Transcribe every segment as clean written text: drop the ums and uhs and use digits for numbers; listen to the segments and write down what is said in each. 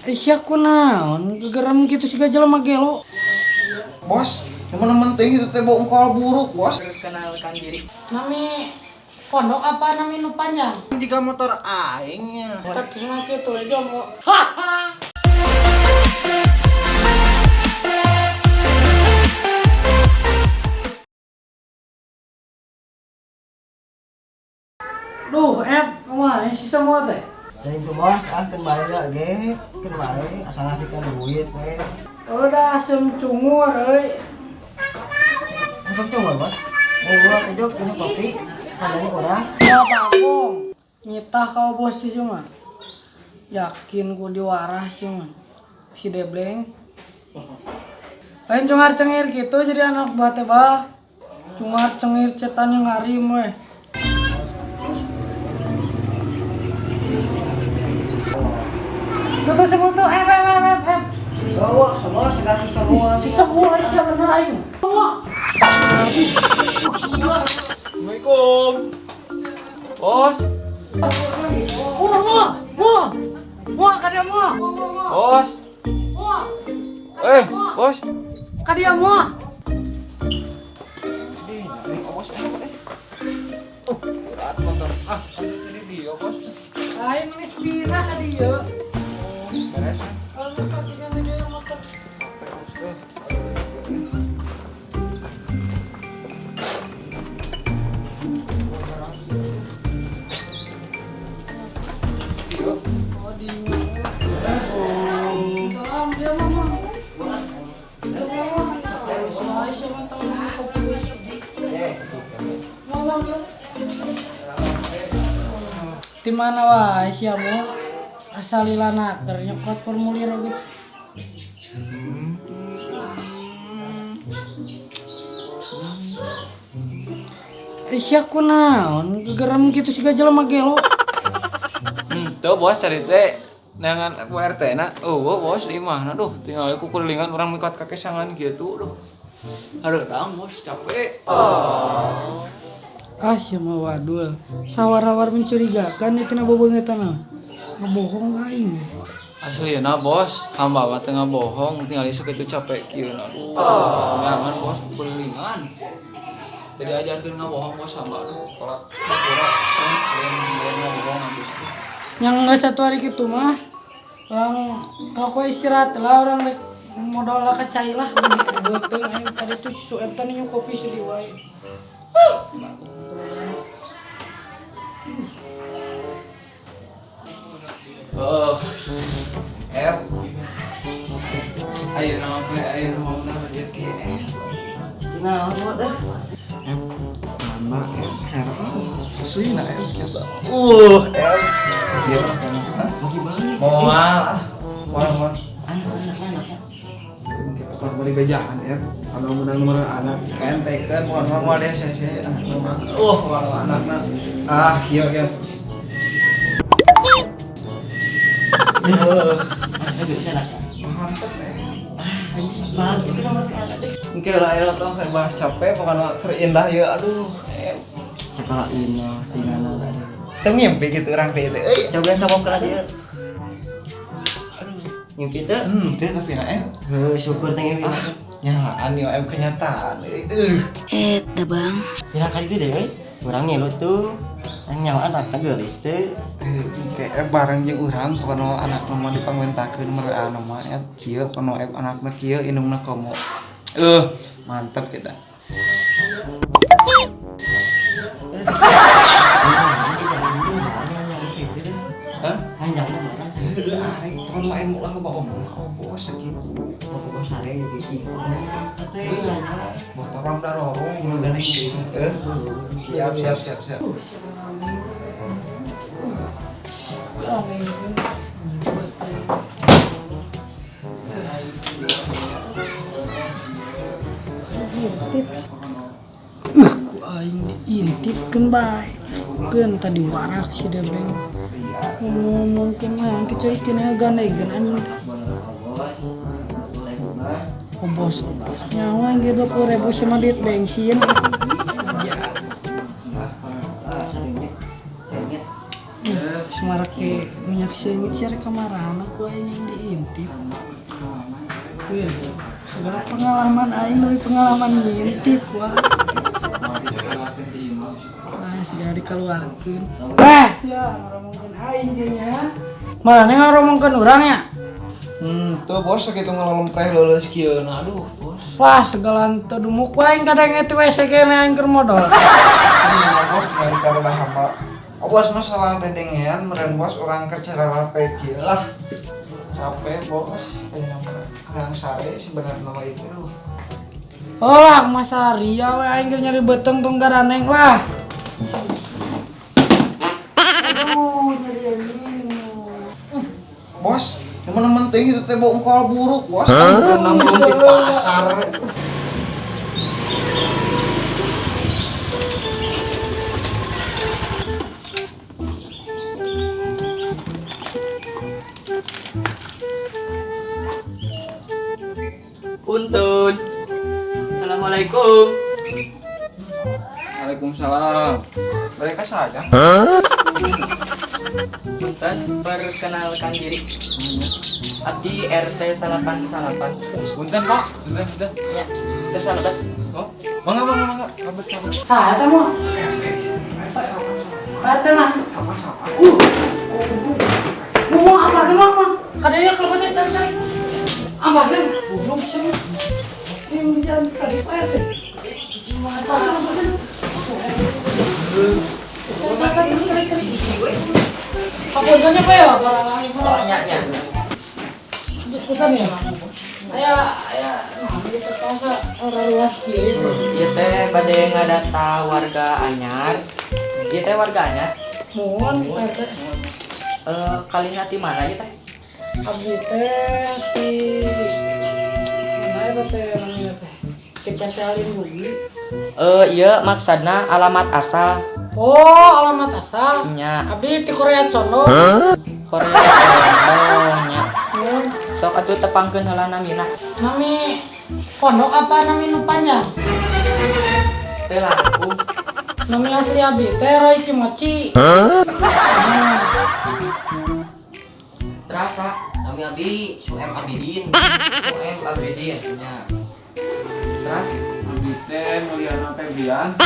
Isya kunaon gegeram gitu sih jelema gelo. Bos, teman-teman teh itu teh bawa ungkal buruk, Bos. Kenalkan diri. Nami pondok apa nami nu panjang? Jika motor aingnya. Status mah kitu aja mau. Duh, kemana sih semua teh? Dan itu bos, kembali lagi, kembali asal ngasihkan duit, Udah asem cungur, Masuk cuma bos, gua tujuk punya kopi, adanya orang. Ya babong, nyitah kau bos sih cuma. Yakin ku diwarah sih man, si Debleng. Lain cungar cengir gitu jadi anak bate bah. Cungar cengir cetan yang ngarim weh. Tuh semua tuh, Bawa semua, sekali semua. semua siapa bener aing. Semua. Assalamualaikum. Bos. Wah, kadia mua. Bos. Bos. Kadia mua. Berat motor. Ini dia, Bos. Aing geus pira ka dieu. Beres. Kalau patikan dia motor. Salam dia mama. Di mana wae sia mu? Asal ilana ternyokot formulir gitu. Isya kunaon gegeram gitu sih jelema gelo. Tuh bos cari teh nangan RT na. Bos di mana duh tinggal aku kulilingan orang mikot kakesangan gitu duh. Aduh, bos capek. Sia mah wadul. Sawar-sawar mencurigakan itu na bobeungeutana. Ngebohong aing. Aslinya bos, hamba mah tengah bohong tinggal isuk itu capek kieu na. Jangan bos kulilingan. Jadi ajarkeun ngabohong bos hamba duh. Kolak bakura yang ngomong habis. Yang nggak satu hari gitu mah orang rokok istirahat lah orang rek modal lah kecai lah betul aing tadi tuh suep tadi nyu kopi sedih wae. Ayo nama gue, ayo mau rezeki. Nah, buat dah. Mana susui na kita. Biar Mau gimana? Mau mal. Anak. kita kalau di bejaan kalau menang anak Kentekeun mau deh saya anak mama. Kalau anakna. kieu. Anak bisa nak. Mantep Bagi itu nomor anak deh. Engke lah ayeuna tong saya bahas capek pokona keur indah ieu aduh. Sekolah ini, tinggal ada. Teu ngimpi gitu urang teh teh. Coba ke dia. Yang kita, teh tapi na syukur tengah ini. nyaan yo kenyataan. Bang. Kira kali itu deh, orangnya lo tuh, nyawa anak gelis tuh. Kayak bareng jeung urang pokona anak mah dipangwentakeun meraan mah kieu pano anakna kieu indungna komo. Mantap kita. Hah? Hanya orang. Kon main mulah bohong. Bos sakitu. Pokok sare gitu. Motorang darorong ngeuleung Siap. Ku aing diintipkeun bae. Keun tadi warah si Debleng. Ngomong mah dicoikeun gandegeun anjing. Bos. Nyawa ge 20.000 sama duit bensin. Aja. Semua marake minyak singit sih kemarahan aku aing yang diintip. Iya, segala pengalaman aing dari pengalaman ngintip wah. Nah, segala dikeluarkeun. Sia ngomongkeun aing nya. Mana ngomongkeun urang ya? Tuh bos sakitu ngalompreh leuleus kieu na aduh bos. Wah, segala teu dumuk wae kadang eta WC kene aing keur modal. Iya bos dari karena hamba. Bos masalah dedengean meureun bos urang ke Cararape kieu lah. Capek bos, kayaknya yang sare sebenarnya nama itu. Oh lah, masa ria we aing keur nyari beteng tong garaneng lah. Aduh, nyari anjing. Bos, teman-teman teh itu teh bongkol buruk bos. Kan nambung di pasar. Untun. Assalamualaikum. Waalaikumsalam. Mereka saja. Punten, perkenalkan diri. Abdi RT 88. Punten Pak. Punten. Ya, terus apa? Oh, mangga. Kabet. Saha teh mo? Ate mah. Ngomong apa ge mah? Kadanya kelebatan cari-cari. Apa teh? Belum bisa. Ini jalan tadi Pak teh. Cicing mata. Papuntennya apa ya? Nya. Bukan ya, Ayah, ambil ke kasa orang luas kiri. Ieu teh bade ngadata warga anyar. Ieu teh warga anyar. Mohon, Pak. Kalina ti mana ieu teh? Abdi teh di mana eta teh namanya teh? Di PT Alin Bumi. Ieu maksudna alamat asal. Oh, alamat asal. Nya, Abdi di Korea Condong. Korea Condong nya. Ya, Sok atuh tepangkeun heula namina. nami pondok apa nami nupanya? Teh langkung. Nami asli Abdi teh Roy Kimochi. Terasa nami Abi Suem Abidin. Suem Abidin nya. Terus Abdi teh Mulyana Febrian.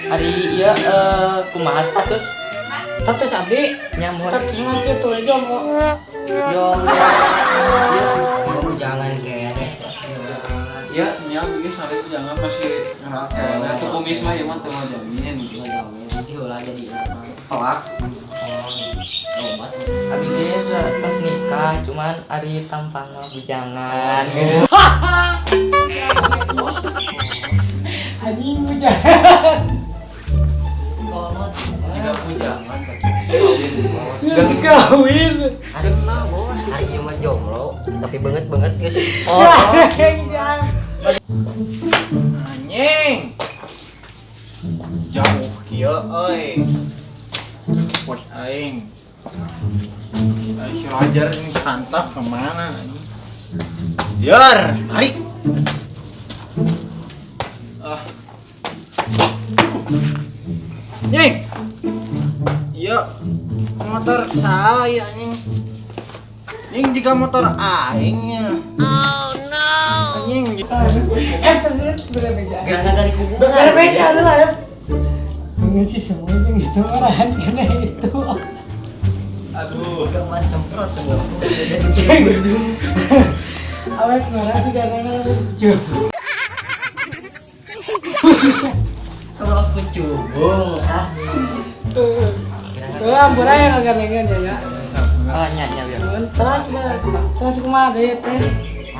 hari ieu kumaha status? Status Abdi, Nyamur. status mah kitu aja mau. Yo, jangan kene. Ya, nya bieu sare jangan masih ngerake. Nah, tuh kumis mah ieu mah teu ngajamin gitu. Heula jadi pelak. Abi ge tos nikah, cuman ari tampang mah bujangan. Anjing bujangan. Jika pujangan Geus kawin. Kenal bos, hari ieu mah jomblo, tapi banget guys. Anjing. Jauh kieu euy. Bos aing. Si Roger ini santap kemana anjing? Biar, tarik. Nying. Iya. Motor saya anjing. Nying juga motor aingnya. Oh no. Anjing. Terus berbeda. Gara-gara dari kubu. Berbeda lah ya. Mengisi semua yang itu arahan karena itu. Aduh. Bukan mas semprot semua. Awet marah sih karena lucu. Kalau aku cubung Tuh ampura yang agak nengen ya. nya biar. Terus kumaha deui teh?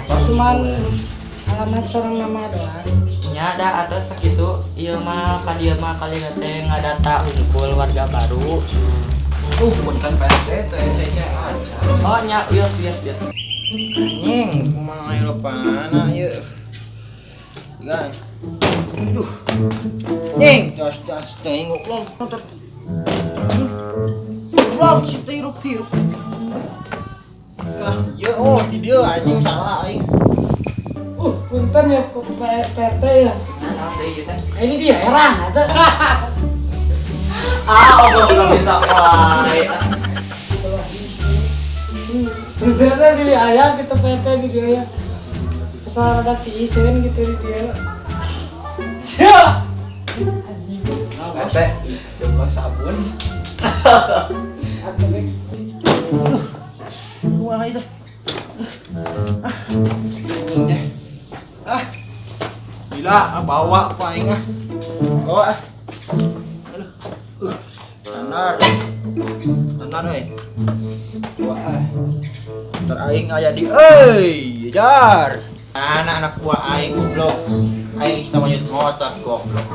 Cuman alamat sareng nama doang. Nya ada atau sakitu ieu mah ka dieu mah kali teh ngadata unggul warga baru. bukan PST teh cece aja. Oh nya yes. Nying, kumaha aya lopana ieu. Gan. Aduh. Nying, das teh ngoklong. Ngoklong si teh hirup-hirup. Ah, ya oh, ti dieu anjing salah aing. Punten ya PRT ya. Nah, gitu. Ini dia heran atau Ah, aku nggak bisa wae. benernya di ayah kita PRT di dia ya. Asal ada tiisen gitu di dia. Ya. Ate, coba sabun. Wah itu. Gila, bawa apa aing ah. Bawa ah. Aduh. Benar. Benar euy. Bawa ah. Ntar aing aya di jar. Anak-anak buah aing goblok. Aing sama nyut motor goblok.